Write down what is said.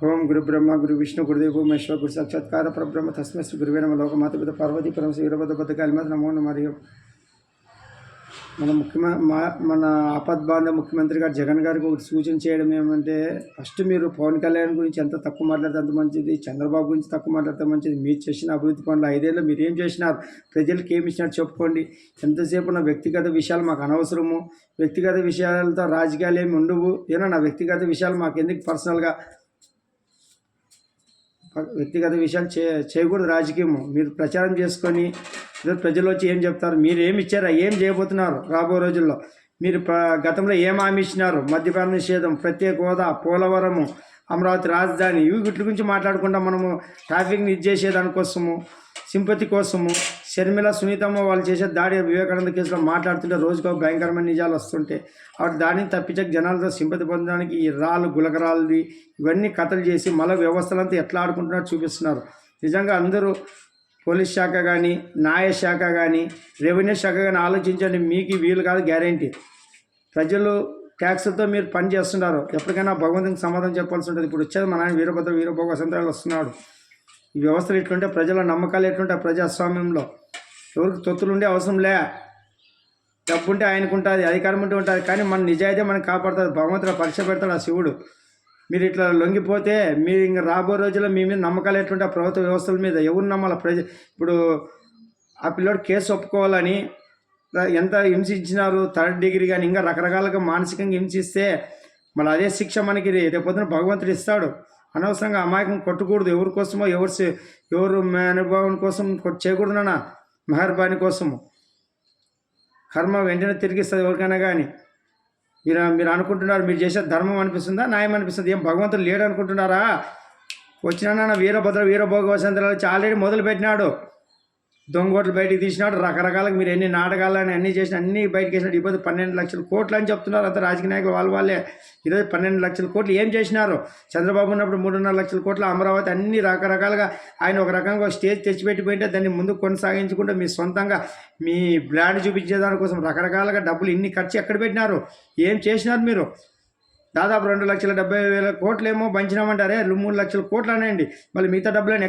ఓం గురు బ్రహ్మ గురు విష్ణు గురుదేవ మహేశ్వర గురు సాక్షాత్కార పరబ్రహ్మ తస్మై శ్రీ గురువే నమః లోకమాత పిత పార్వతీ పరమ వీరభద్ర పథకాలిమాత నమో మరియు మన ఆపద్బాంధ ముఖ్యమంత్రి గారు జగన్ గారికి ఒకటి సూచన చేయడం ఏమంటే, ఫస్ట్ మీరు పవన్ కళ్యాణ్ గురించి ఎంత తక్కువ మాట్లాడితే అంత మంచిది, చంద్రబాబు గురించి తక్కువ మాట్లాడితే మంచిది. మీరు చేసిన అభివృద్ధి పనులు 5 ఏళ్ళు మీరు ఏం చేసినారు, ప్రజలకు ఏమి ఇచ్చినట్టు చెప్పుకోండి. ఎంతసేపు నా వ్యక్తిగత విషయాలు మాకు అనవసరము, వ్యక్తిగత విషయాలతో రాజకీయాలు ఏమి ఉండవు. ఏమో నా వ్యక్తిగత విషయాలు మాకు ఎందుకు, పర్సనల్గా వ్యక్తిగత విషయాలు చేయకూడదు. రాజకీయము మీరు ప్రచారం చేసుకొని ప్రజలు వచ్చి ఏం చెప్తారు, మీరు ఏమి ఇచ్చారా, ఏం చేయబోతున్నారు రాబో రోజుల్లో, మీరు గతంలో ఏం హామీ ఇచ్చినారు, మద్యపాన నిషేధం, ప్రత్యేక హోదా, పోలవరము, అమరావతి రాజధాని, ఇవి వీటి గురించి మాట్లాడకుండా మనము ట్రాఫిక్ని ఇచ్చేసేదానికోసము, సింపతి కోసము, షర్మిల సునీతమ్మ వాళ్ళు చేసే దాడి వివేకానంద కేసులో మాట్లాడుతుంటే రోజుకో భయంకరమైన నిజాలు వస్తుంటే అప్పుడు దానిని తప్పించక జనాలతో సింపతి పొందడానికి ఈ రాళ్ళు గులకరాలది ఇవన్నీ కథలు చేసి మళ్ళీ వ్యవస్థలంతా ఎట్లా ఆడుకుంటున్నారో చూపిస్తున్నారు. నిజంగా అందరూ పోలీస్ శాఖ కానీ, న్యాయశాఖ కానీ, రెవెన్యూ శాఖ కానీ ఆలోచించండి. మీకు వీలు కాదు గ్యారంటీ. ప్రజలు ట్యాక్స్తో మీరు పని చేస్తున్నారు, ఎప్పటికైనా భగవంతునికి సమాధానం చెప్పాల్సి ఉంటుంది. ఇప్పుడు వచ్చేది మన ఆయన వీరభోగ వసంతరాలు వస్తున్నాడు. ఈ వ్యవస్థలు ఎట్లుంటే, ప్రజల నమ్మకాలు ఎట్లుంటే ప్రజాస్వామ్యంలో ఎవరికి తొత్తులు ఉండే అవసరం లే. డబ్బు ఉంటే ఆయనకు ఉంటుంది, అధికారం ఉంటే ఉంటుంది, కానీ మన నిజాయితీ మనకు కాపాడుతుంది. భగవంతుడు పరీక్ష పెడతాడు ఆ శివుడు. మీరు ఇట్లా లొంగిపోతే మీరు ఇంకా రాబో రోజుల్లో మీ మీద నమ్మకాలు ఎట్లుంటే ఆ ప్రభుత్వ వ్యవస్థల మీద ఎవరు నమ్మాలి? ఇప్పుడు ఆ పిల్లోడు కేసు ఒప్పుకోవాలని ఎంత హింసించినారు, 3rd డిగ్రీ కానీ ఇంకా రకరకాలుగా మానసికంగా హింసిస్తే మళ్ళీ అదే శిక్ష మనకి రేపొద్దున భగవంతుడు ఇస్తాడు. అనవసరంగా అమాయకం కొట్టకూడదు. ఎవరి కోసమో ఎవరు అనుభవం కోసం చేయకూడదు నాన్న, మెహర్బానీ కోసము. కర్మ వెంటనే తిరిగిస్తుంది ఎవరికైనా కానీ. మీరు అనుకుంటున్నారు మీరు చేసే ధర్మం అనిపిస్తుందా, న్యాయం అనిపిస్తుంది? ఏం భగవంతుడు లేడు అనుకుంటున్నారా? వచ్చినా వీరభోగ వసంతరాలు వచ్చి ఆల్రెడీ మొదలు పెట్టినాడు. దొంగోట్లు బయటికి తీసినాడు, రకరకాలుగా మీరు ఎన్ని నాటకాలని అన్నీ చేసిన అన్నీ బయటకు వేసినాడు. ఇప్పుడు 12 లక్షల కోట్లు అని చెప్తున్నారు అంత రాజకీయ నాయకులు వాళ్ళే. ఈరోజు 12 లక్షల కోట్లు ఏం చేసినారు? చంద్రబాబు ఉన్నప్పుడు 3.5 లక్షల కోట్ల అమరావతి అన్ని రకరకాలుగా ఆయన ఒక రకంగా స్టేజ్ తెచ్చిపెట్టిపోయింటే దాన్ని ముందుకు కొనసాగించుకుంటే మీ సొంతంగా మీ బ్రాండ్ చూపించే దానికోసం రకరకాలుగా డబ్బులు ఇన్ని ఖర్చు ఎక్కడ పెట్టినారు, ఏం చేసినారు మీరు? దాదాపు 2,70,000 కోట్లు ఏమో పంచినామంటారే, 3 లక్షల కోట్లు అనండి, మళ్ళీ మిగతా డబ్బులని